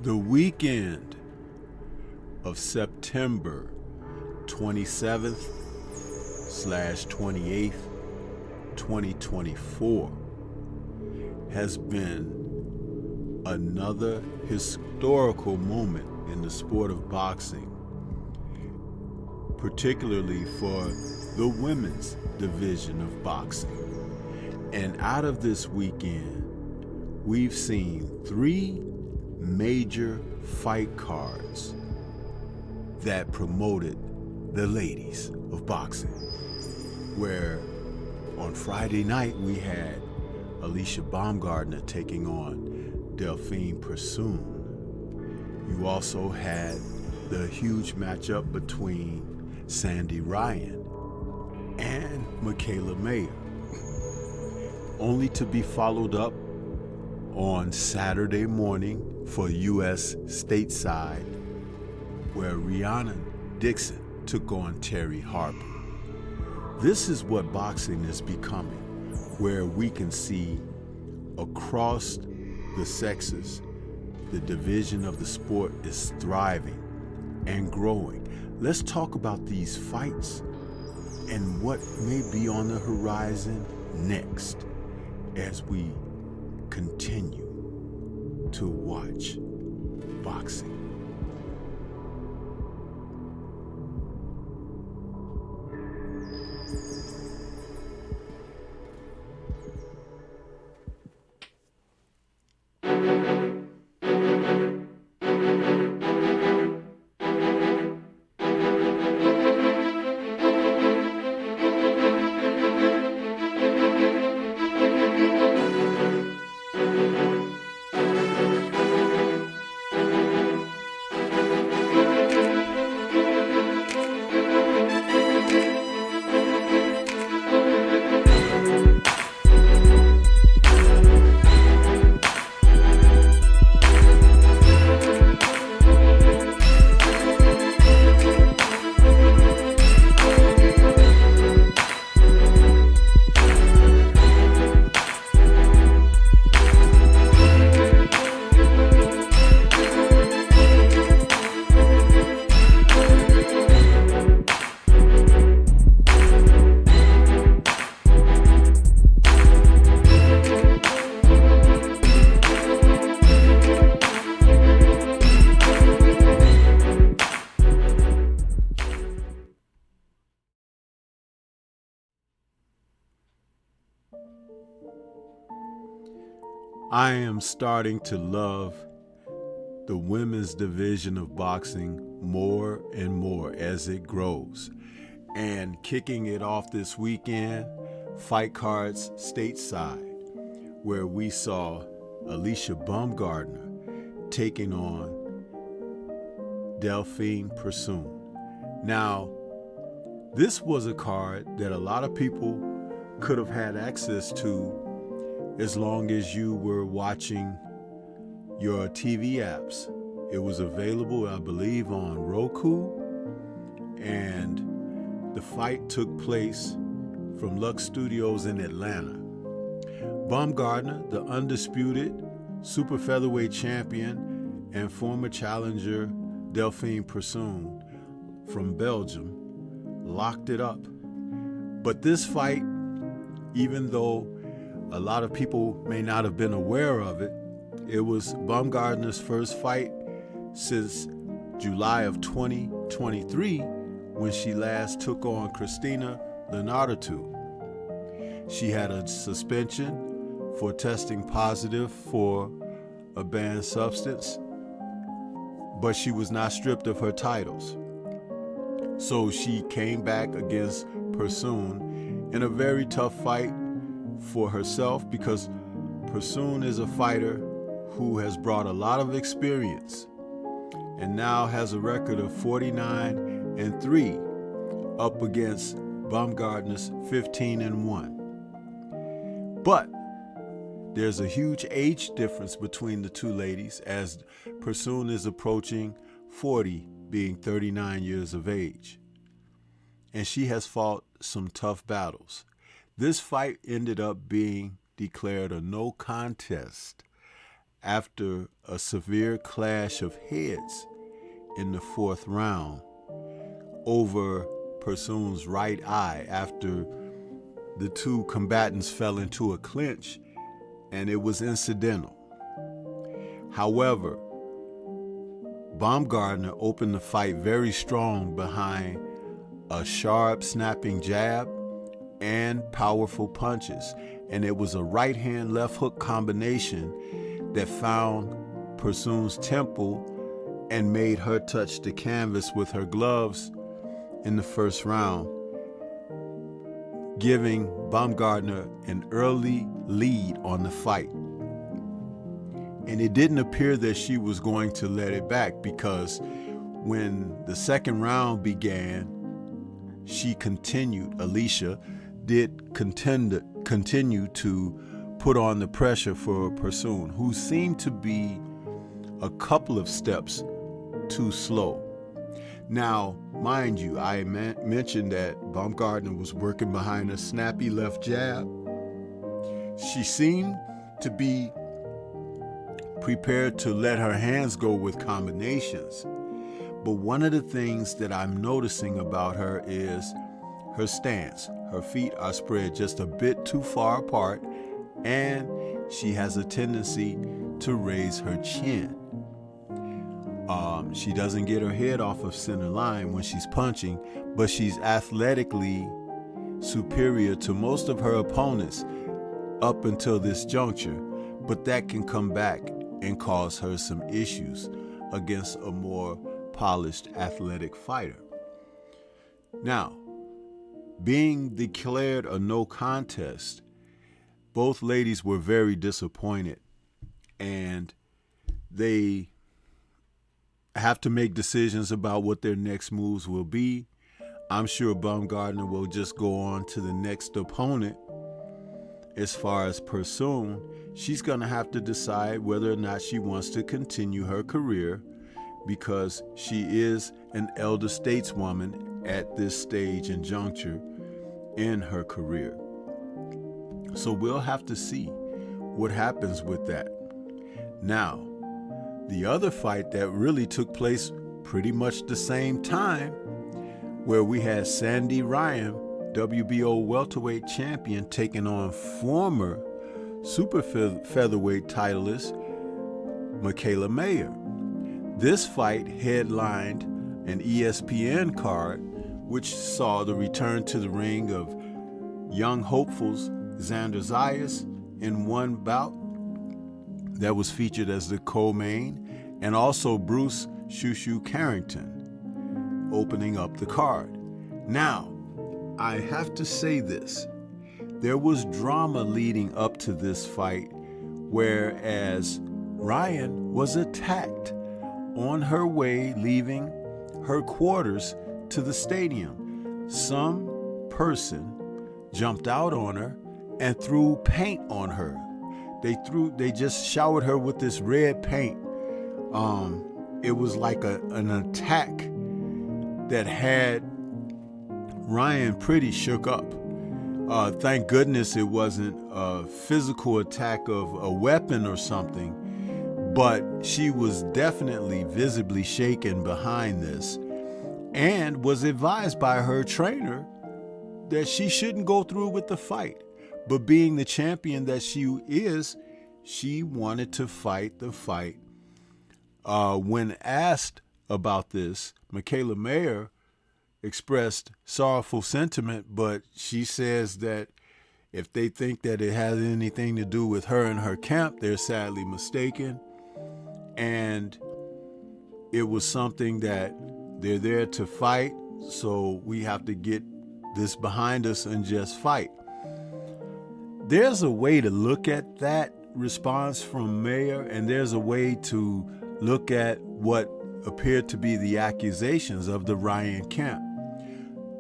The weekend of September 27th/28th, 2024 has been another historical moment in the sport of boxing, particularly for the women's division of boxing. And out of this weekend, we've seen 3 major fight cards that promoted the ladies of boxing, where on Friday night we had Alicia Baumgardner taking on Delphine Persoon. You also had the huge matchup between Sandy Ryan and Michaela Mayer, only to be followed up on Saturday morning for U.S. stateside, where Rhiannon Dixon took on Terry Harper. This is what boxing is becoming, where we can see across the sexes, the division of the sport is thriving and growing. Let's talk about these fights and what may be on the horizon next as we continue to watch boxing. I am starting to love the women's division of boxing more and more as it grows. And kicking it off this weekend, fight cards stateside, where we saw Alicia Baumgardner taking on Delphine Persoon. Now, this was a card that a lot of people could have had access to as long as you were watching your TV apps. It was available, I believe, on Roku, and the fight took place from Lux Studios in Atlanta. Baumgardner, the undisputed super featherweight champion, and former challenger Delphine Persoon from Belgium, locked it up. But this fight, even though a lot of people may not have been aware of it, it was Baumgardner's first fight since July of 2023, when she last took on Christina Leonardatu. She had a suspension for testing positive for a banned substance, but she was not stripped of her titles. So she came back against Persoon in a very tough fight for herself, because Persoon is a fighter who has brought a lot of experience and now has a record of 49-3 up against Baumgardner's 15-1. But there's a huge age difference between the two ladies, as Persoon is approaching 40, being 39 years of age. And she has fought some tough battles. This fight ended up being declared a no contest after a severe clash of heads in the 4th round over Pursoon's right eye after the two combatants fell into a clinch, and it was incidental. However, Baumgardner opened the fight very strong behind a sharp, snapping jab and powerful punches, and it was a right-hand, left-hook combination that found Pursoon's temple and made her touch the canvas with her gloves in the 1st round, giving Baumgardner an early lead on the fight. And it didn't appear that she was going to let it back, because when the 2nd round began, Alicia did continue to put on the pressure for Pursoon, who seemed to be a couple of steps too slow. Now, mind you, I mentioned that Baumgardner was working behind a snappy left jab. She seemed to be prepared to let her hands go with combinations. But one of the things that I'm noticing about her is her stance. Her feet are spread just a bit too far apart, and she has a tendency to raise her chin. She doesn't get her head off of center line when she's punching, but she's athletically superior to most of her opponents up until this juncture. But that can come back and cause her some issues against a more polished athletic fighter. Now, being declared a no contest, both ladies were very disappointed, and they have to make decisions about what their next moves will be. I'm sure Baumgardner will just go on to the next opponent. As far as Pursoon, she's going to have to decide whether or not she wants to continue her career, because she is an elder stateswoman at this stage and juncture in her career. So we'll have to see what happens with that. Now, the other fight that really took place pretty much the same time, where we had Sandy Ryan, WBO welterweight champion, taking on former super featherweight titleist Michaela Mayer. This fight headlined an ESPN card, which saw the return to the ring of young hopefuls Xander Zayas in one bout that was featured as the co-main, and also Bruce Shushu Carrington opening up the card. Now, I have to say this. There was drama leading up to this fight, whereas Ryan was attacked on her way leaving her quarters to the stadium. Some person jumped out on her and threw paint on her. They just showered her with this red paint. It was like an attack that had Ryan pretty shook up. Thank goodness it wasn't a physical attack of a weapon or something, but she was definitely visibly shaken behind this, and was advised by her trainer that she shouldn't go through with the fight. But being the champion that she is, she wanted to fight the fight. When asked about this, Michaela Mayer expressed sorrowful sentiment, but she says that if they think that it has anything to do with her and her camp, they're sadly mistaken. And it was something that they're there to fight, so we have to get this behind us and just fight. There's a way to look at that response from Mayer, and there's a way to look at what appeared to be the accusations of the Ryan camp.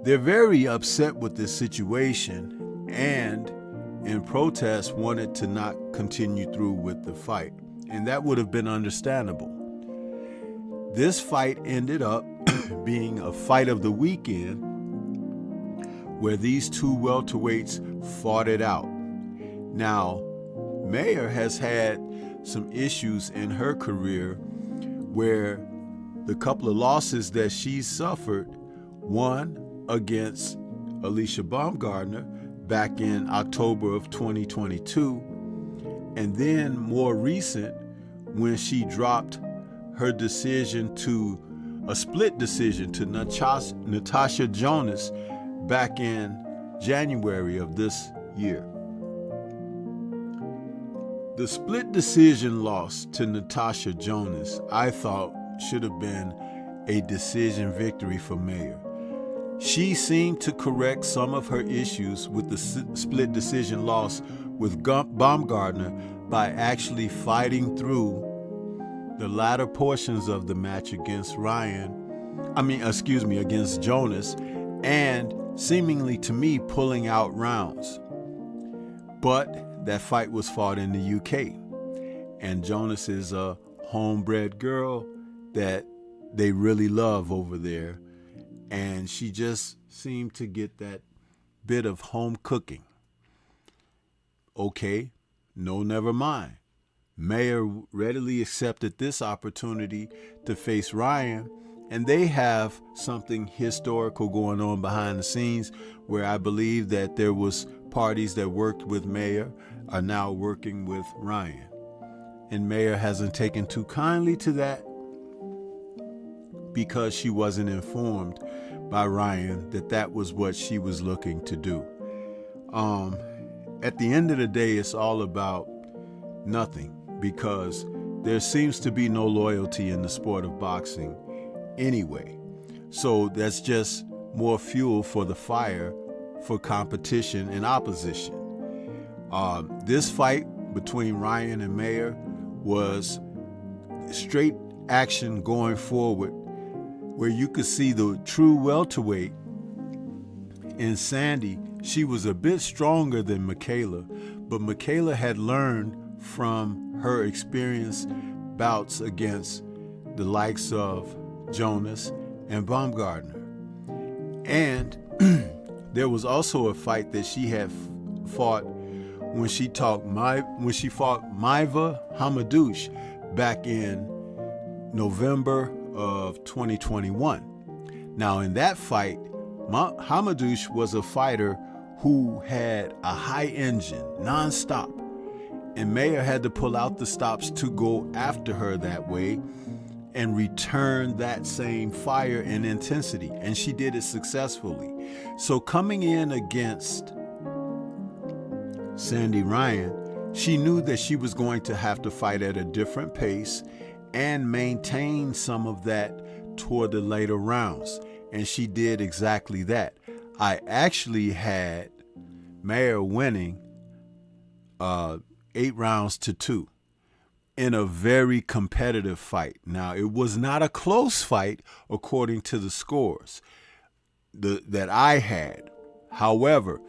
They're very upset with this situation, and in protest wanted to not continue through with the fight, and that would have been understandable. This fight ended up being a fight of the weekend, where these two welterweights fought it out. Now, Mayer has had some issues in her career where the couple of losses that she suffered, one against Alicia Baumgardner back in October of 2022, and then more recent when she dropped her decision to a split decision to Natasha Jonas back in January of this year. The split decision loss to Natasha Jonas, I thought, should have been a decision victory for Mayer. She seemed to correct some of her issues with the split decision loss with Baumgardner by actually fighting through the latter portions of the match against against Jonas, and seemingly to me pulling out rounds. But that fight was fought in the UK, and Jonas is a homebred girl that they really love over there, and she just seemed to get that bit of home cooking. Okay, no, never mind. Mayer readily accepted this opportunity to face Ryan, and they have something historical going on behind the scenes where I believe that there was parties that worked with Mayer are now working with Ryan. And Mayer hasn't taken too kindly to that because she wasn't informed by Ryan that that was what she was looking to do. At the end of the day, it's all about nothing, because there seems to be no loyalty in the sport of boxing anyway. So that's just more fuel for the fire for competition and opposition. This fight between Ryan and Mayer was straight action going forward, where you could see the true welterweight in Sandy. She was a bit stronger than Michaela, but Michaela had learned from her experience bouts against the likes of Jonas and Baumgardner. And there was also a fight that she had fought when she fought Maiva Hamadouche back in November of 2021. Now, in that fight, Hamadouche was a fighter who had a high engine, nonstop, and Mayer had to pull out the stops to go after her that way and return that same fire and intensity, and she did it successfully. So coming in against Sandy Ryan, she knew that she was going to have to fight at a different pace and maintain some of that toward the later rounds, and she did exactly that. I actually had Mayer winning 8-2 in a very competitive fight. Now, it was not a close fight according to the scores that I had. However,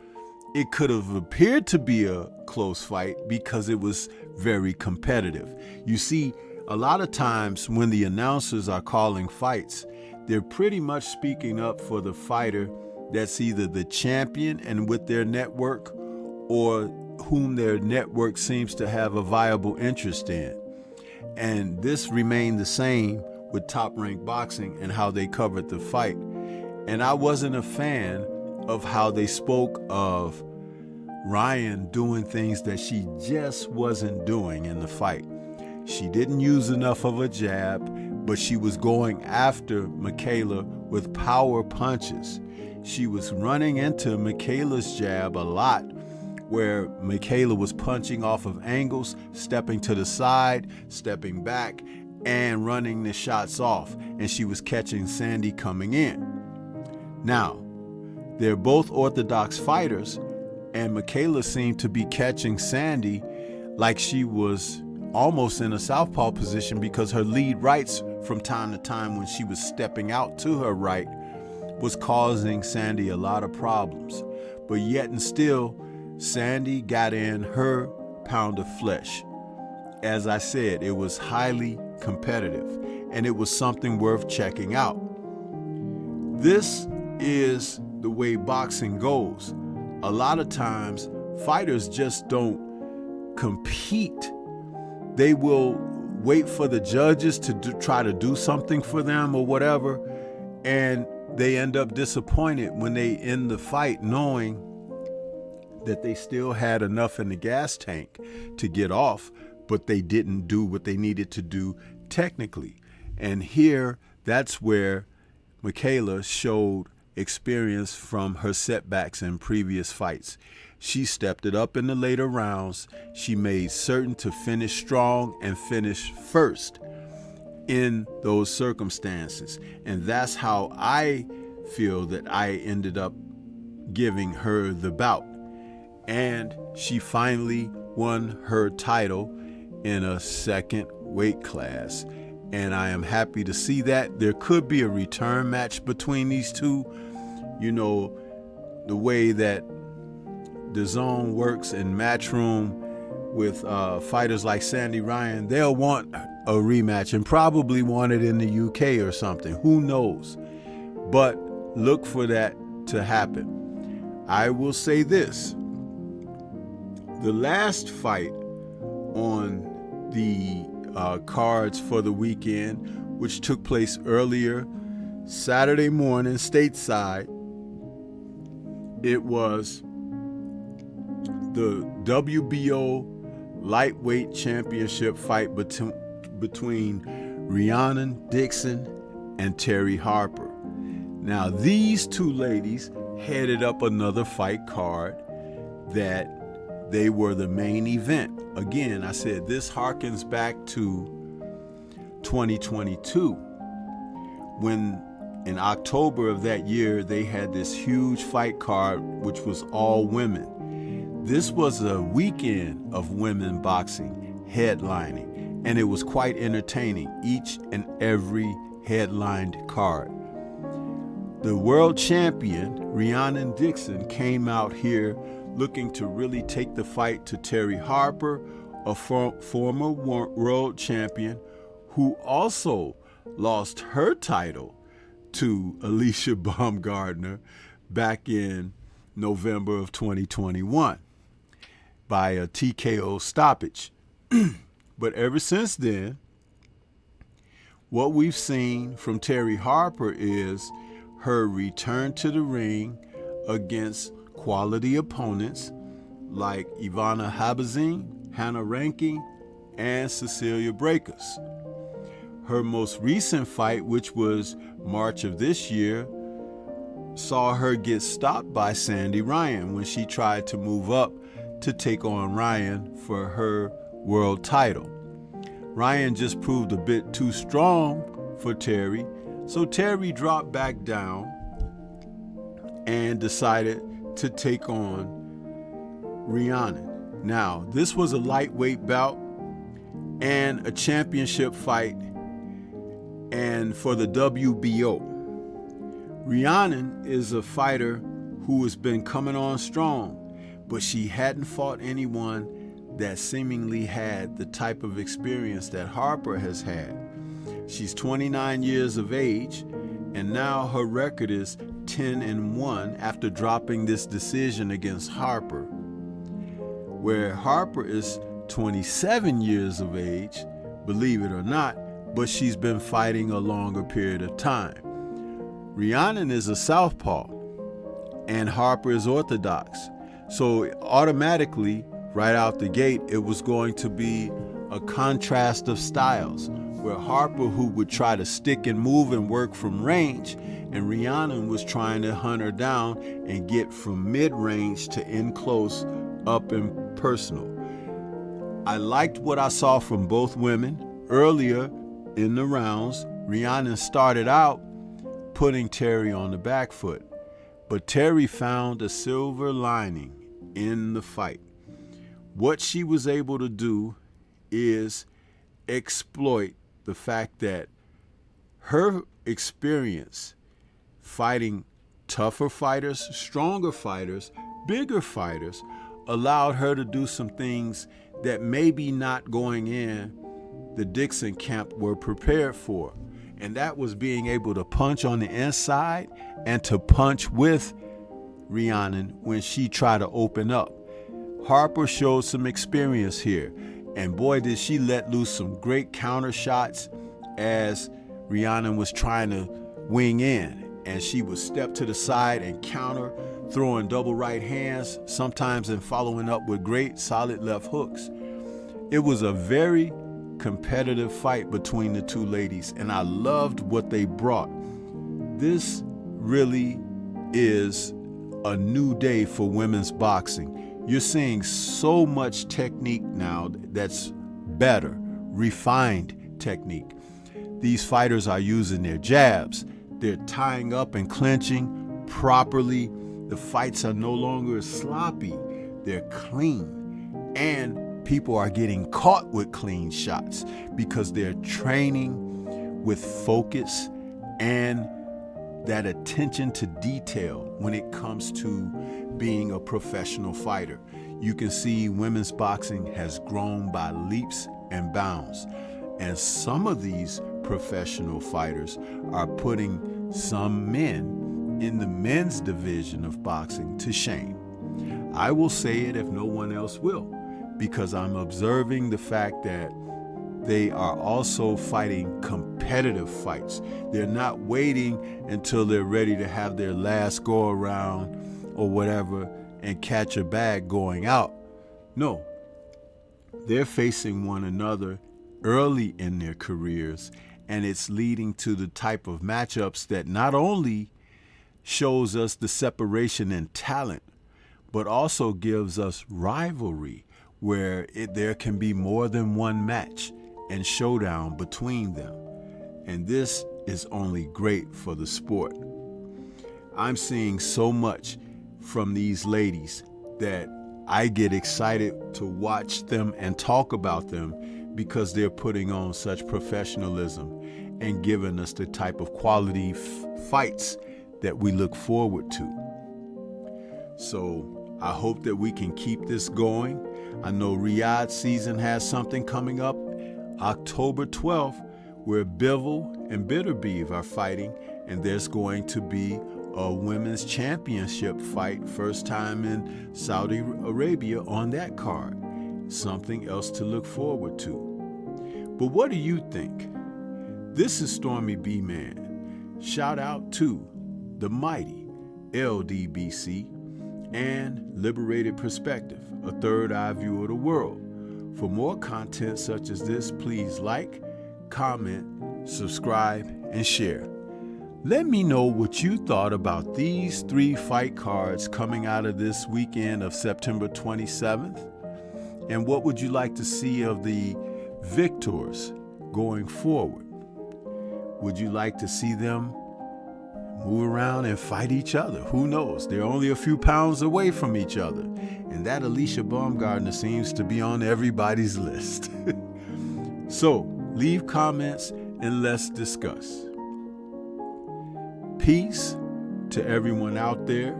it could have appeared to be a close fight because it was very competitive. You see, a lot of times when the announcers are calling fights, they're pretty much speaking up for the fighter that's either the champion and with their network, or whom their network seems to have a viable interest in. And this remained the same with Top Rank Boxing and how they covered the fight. And I wasn't a fan of how they spoke of Ryan doing things that she just wasn't doing in the fight. She didn't use enough of a jab, but she was going after Michaela with power punches. She was running into Michaela's jab a lot, where Michaela was punching off of angles, stepping to the side, stepping back, and running the shots off, and she was catching Sandy coming in. Now, they're both orthodox fighters, and Michaela seemed to be catching Sandy like she was almost in a southpaw position, because her lead rights from time to time when she was stepping out to her right was causing Sandy a lot of problems. But yet and still, Sandy got in her pound of flesh. As I said, it was highly competitive, and it was something worth checking out. This is the way boxing goes. A lot of times, fighters just don't compete they will wait for the judges to try to do something for them or whatever, and they end up disappointed when they end the fight knowing that they still had enough in the gas tank to get off, but they didn't do what they needed to do technically. And here, that's where Michaela showed experience from her setbacks in previous fights. She stepped it up in the later rounds. She made certain to finish strong and finish first in those circumstances. And that's how I feel that I ended up giving her the bout. And she finally won her title in a second weight class. And I am happy to see that. There could be a return match between these two. You know, the way that the zone works in Matchroom with fighters like Sandy Ryan, they'll want a rematch and probably want it in the UK or something. Who knows? But look for that to happen. I will say this. The last fight on the cards for the weekend, which took place earlier Saturday morning stateside, it was the WBO lightweight championship fight between Rhiannon Dixon and Terry Harper. Now, these two ladies headed up another fight card that they were the main event. Again, I said this harkens back to 2022 when in October of that year they had this huge fight card which was all women. This was a weekend of women boxing headlining, and it was quite entertaining, each and every headlined card. The world champion, Rhiannon Dixon, came out here looking to really take the fight to Terry Harper, a former world champion who also lost her title to Alicia Baumgardner back in November of 2021 by a TKO stoppage. But ever since then, what we've seen from Terry Harper is her return to the ring against quality opponents like Ivana Habazin, Hannah Rankin, and Cecilia Brækhus. Her most recent fight, which was March of this year, saw her get stopped by Sandy Ryan when she tried to move up to take on Ryan for her world title. Ryan just proved a bit too strong for Terry, so Terry dropped back down and decided to take on Rhiannon. Now, this was a lightweight bout and a championship fight, and for the WBO. Rhiannon is a fighter who has been coming on strong, but she hadn't fought anyone that seemingly had the type of experience that Harper has had. She's 29 years of age, and now her record is 10-1 after dropping this decision against Harper, where Harper is 27 years of age, believe it or not, but she's been fighting a longer period of time. Rhiannon is a southpaw, and Harper is orthodox. So automatically, right out the gate, it was going to be a contrast of styles, where Harper, who would try to stick and move and work from range, and Rhiannon was trying to hunt her down and get from mid-range to in close, up and personal. I liked what I saw from both women. Earlier in the rounds, Rhiannon started out putting Terry on the back foot, but Terry found a silver lining in the fight. What she was able to do is exploit the fact that her experience fighting tougher fighters, stronger fighters, bigger fighters allowed her to do some things that maybe not going in the Dixon camp were prepared for. And that was being able to punch on the inside and to punch with Rhiannon when she tried to open up. Harper showed some experience here. And boy, did she let loose some great counter shots as Rihanna was trying to wing in. And she would step to the side and counter, throwing double right hands, sometimes and following up with great solid left hooks. It was a very competitive fight between the two ladies, and I loved what they brought. This really is a new day for women's boxing. You're seeing so much technique now that's better, refined technique. These fighters are using their jabs. They're tying up and clinching properly. The fights are no longer sloppy. They're clean. And people are getting caught with clean shots because they're training with focus and that attention to detail when it comes to being a professional fighter. You can see women's boxing has grown by leaps and bounds. And some of these professional fighters are putting some men in the men's division of boxing to shame. I will say it if no one else will, because I'm observing the fact that they are also fighting competitive fights. They're not waiting until they're ready to have their last go around or whatever and catch a bag going out. No, they're facing one another early in their careers, and it's leading to the type of matchups that not only shows us the separation in talent, but also gives us rivalry, where there can be more than one match and showdown between them. And this is only great for the sport. I'm seeing so much from these ladies that I get excited to watch them and talk about them because they're putting on such professionalism and giving us the type of quality fights that we look forward to. So I hope that we can keep this going. I know Riyadh season has something coming up October 12th, where Bivol and Bitterbeef are fighting, and there's going to be a women's championship fight, first time in Saudi Arabia on that card. Something else to look forward to. But what do you think? This is Stormy B-Man. Shout out to the mighty LDBC and Liberated Perspective, a third eye view of the world. For more content such as this, please like, comment, subscribe, and share. Let me know what you thought about these 3 fight cards coming out of this weekend of September 27th. And what would you like to see of the victors going forward? Would you like to see them move around and fight each other? Who knows? They're only a few pounds away from each other. And that Alicia Baumgardner seems to be on everybody's list. So, leave comments and let's discuss. Peace to everyone out there,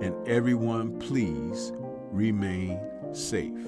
and everyone please remain safe.